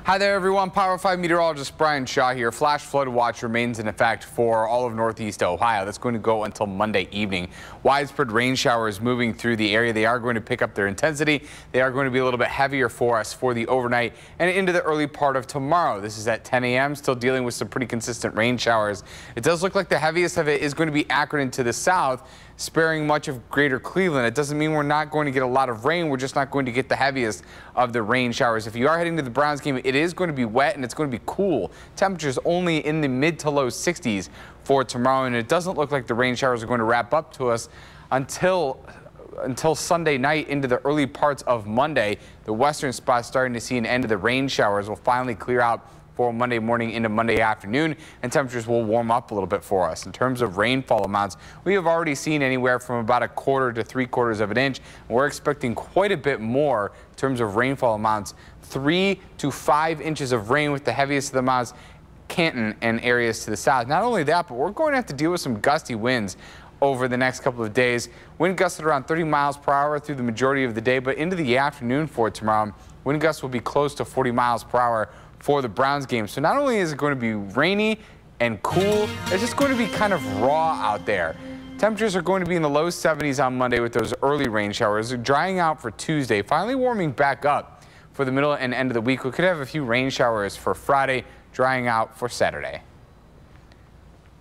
Hi there, everyone. Power 5 meteorologist Brian Shaw here. Flash flood watch remains in effect for all of northeast Ohio. That's going to go until Monday evening. Widespread rain showers moving through the area. They are going to pick up their intensity. They are going to be a little bit heavier for us for the overnight and into the early part of tomorrow. This is at 10 a.m. Still dealing with some pretty consistent rain showers. It does look like the heaviest of it is going to be Akron and to the south, sparing much of greater Cleveland. It doesn't mean we're not going to get a lot of rain. We're just not going to get the heaviest of the rain showers. If you are heading to the Browns game, it is going to be wet and it's going to be cool. Temperatures only in the mid to low 60s for tomorrow, and it doesn't look like the rain showers are going to wrap up to us until Sunday night into the early parts of Monday. The western spots starting to see an end of the rain showers will finally clear out for Monday morning into Monday afternoon, and temperatures will warm up a little bit for us. In terms of rainfall amounts, we have already seen anywhere from about 1/4 to 3/4 of an inch. We're expecting quite a bit more in terms of rainfall amounts, 3 to 5 inches of rain, with the heaviest of the amounts Canton and areas to the south. Not only that, but we're going to have to deal with some gusty winds over the next couple of days. Wind gusts at around 30 miles per hour through the majority of the day, but into the afternoon for tomorrow, wind gusts will be close to 40 miles per hour for the Browns game. So not only is it going to be rainy and cool, it's just going to be kind of raw out there. Temperatures are going to be in the low 70s on Monday with those early rain showers, drying out for Tuesday, finally warming back up for the middle and end of the week. We could have a few rain showers for Friday, drying out for Saturday.